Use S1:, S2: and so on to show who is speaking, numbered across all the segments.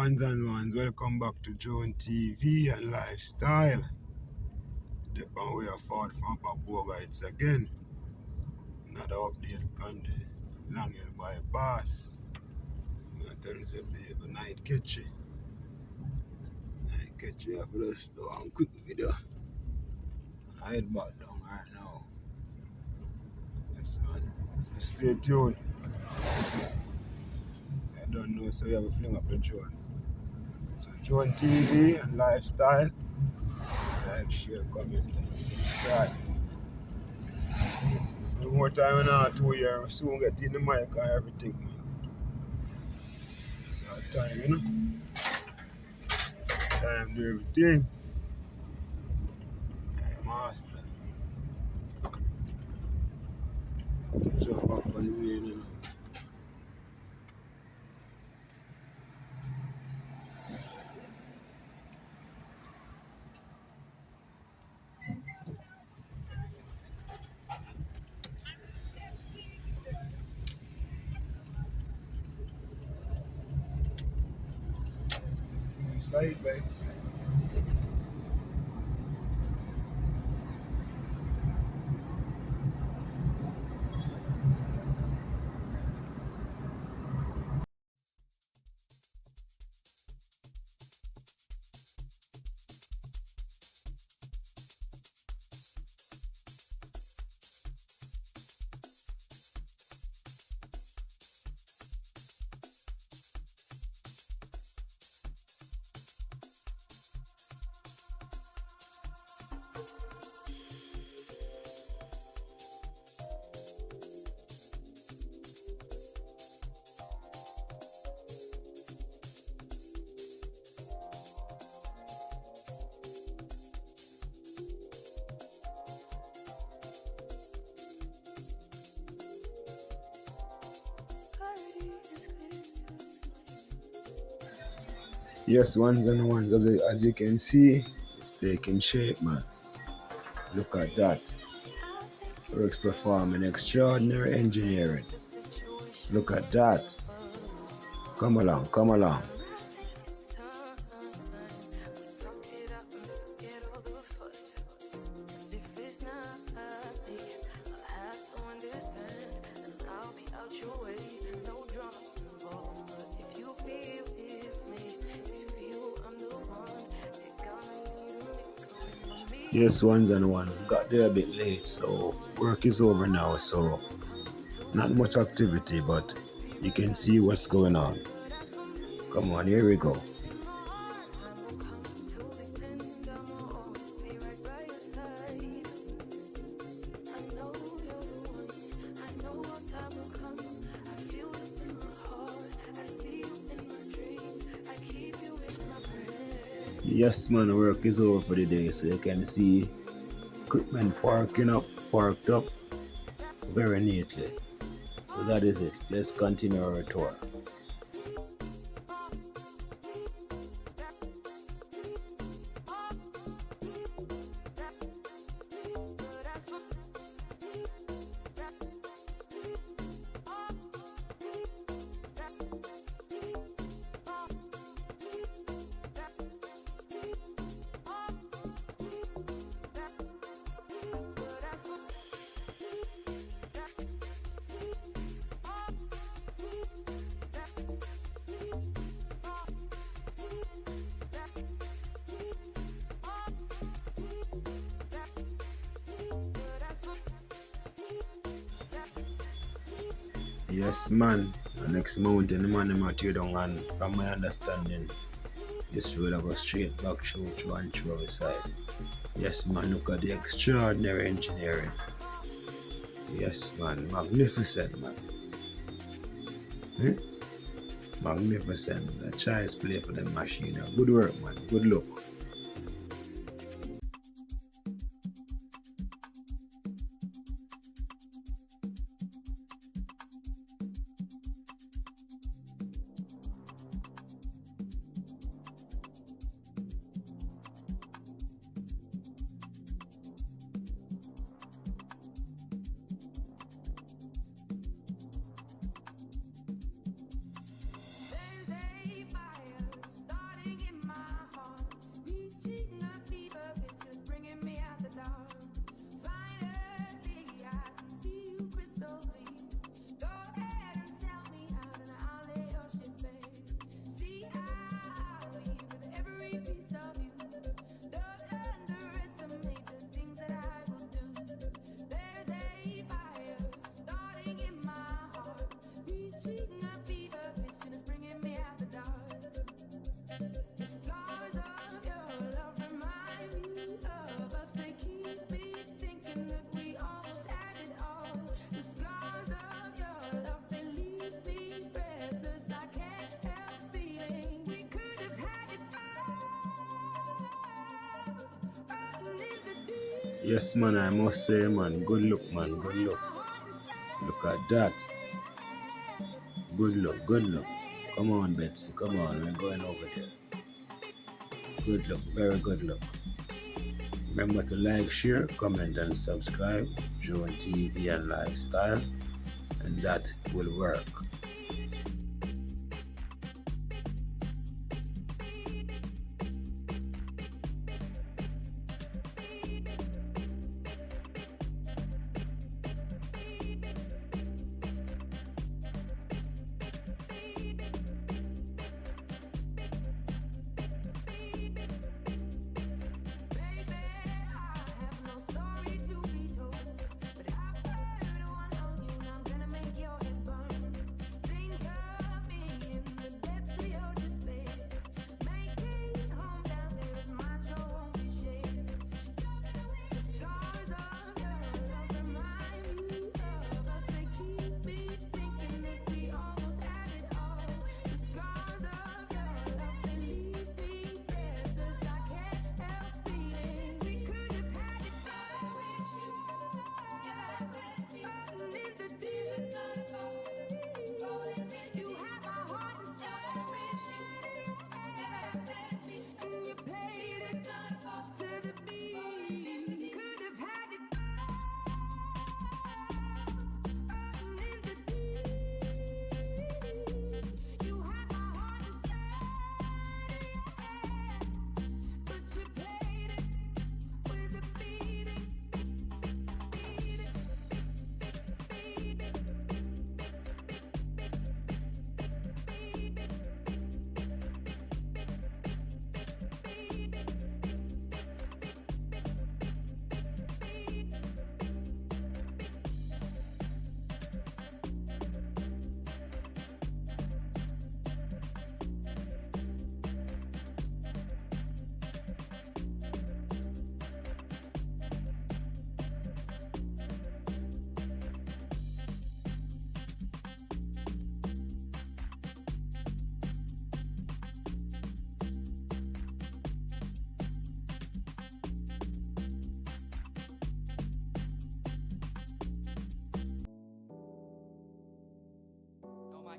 S1: Ones and ones, welcome back to Joan TV and Lifestyle. The one we are forward from Bougue it's again. Another update on the Long Hill bypass. I'm going to tell you something, the night catch you. Night catch you, I just do one quick video. And I head back down right now. Yes, man. So stay tuned. I don't know, so we have a fling up the Joan. So Joan TV and Lifestyle. Like, share, comment, and subscribe. So 2 more time in our 2 years, soon get in the mic and everything, man. So time, you know? Time do everything. Yeah, master. To jump up on the main, you know. See the side, babe. Yes, ones and ones, as you can see, it's taking shape, man. Look at that. Works performing extraordinary engineering. Look at that. Come along, come along. Yes, ones and ones. Got there a bit late, so work is over now, so not much activity, but you can see what's going on. Come on, here we go. Yes, man, work is over for the day, so you can see equipment parked up very neatly. So that is it. Let's continue our tour. Yes, man. The next mountain, the man them are tear down, and from my understanding, this road will go straight back through and through our side. Yes, man. Look at the extraordinary engineering. Yes, man. Magnificent, man. Eh? Magnificent. A child's play for the machine. Good work, man. Good luck. Yes, man, I must say, man, good look, man, good look. Look at that. Good look, good look. Come on, Betsy, come on, we're going over there. Good look, very good look. Remember to like, share, comment, and subscribe. Joan TV and Lifestyle, and that will work.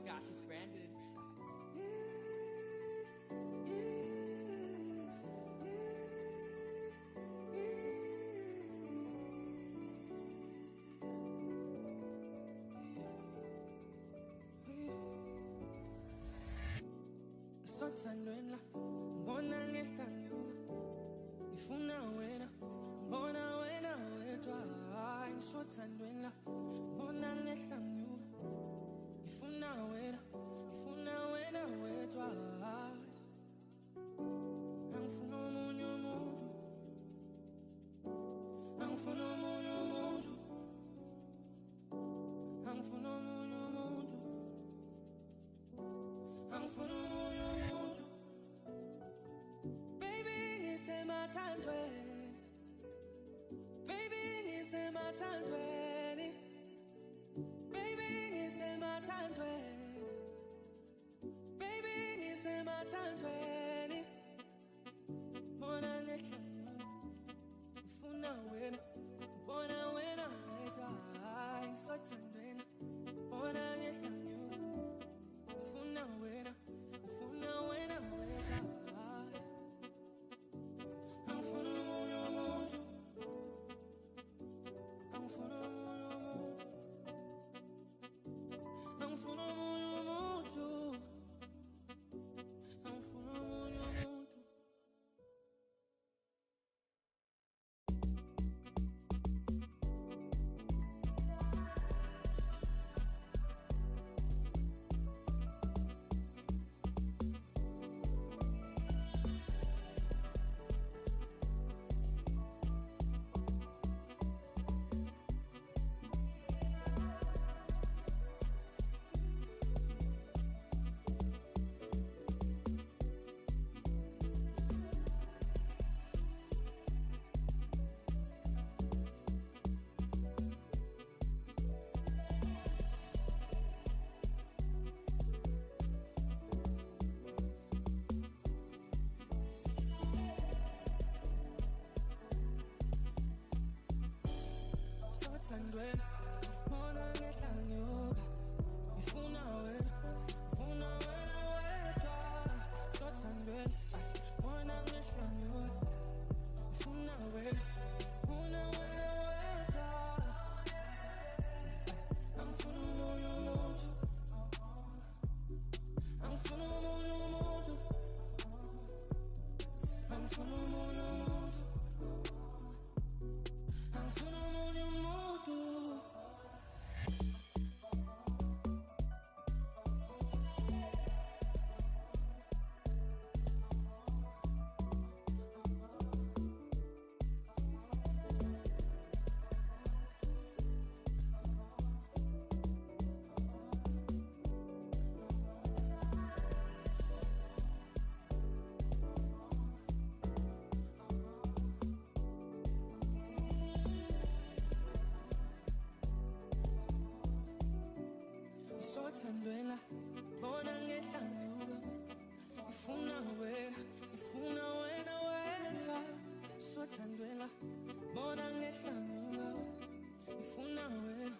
S2: gosh, he's branded.
S3: Sothandweni mbona ngehlanyuka ngifuna wena mbona wena wedwa hayi sothandweni mbona ngehlanyuka ngifuna wena wedwa hayi angifuna omunye umuntu angifuna omunye umuntu angifuna omunye umuntu angifuna omunye Matandweni, baby, ngise matandweni, bona ngehlanyuka, ngifuna wena, bona wena wedwa, hayi ngisothandweni, bona ngehlanyuka, ngifuna wena wedwa, hayi, angifuna omunye umuntu. sothandweni bona ngehlanyuka ngifuna wena wedwa sothandweni bona ngehlanyuka ngifuna wena wedwa angifuna omunye umuntu angifuna omunye umuntu angifuna omunye umuntu angifuna omunye umuntu sothandweni bona ngehlanyuka ngifuna wena wedwa sothandweni bona ngehlanyuka ngifuna wena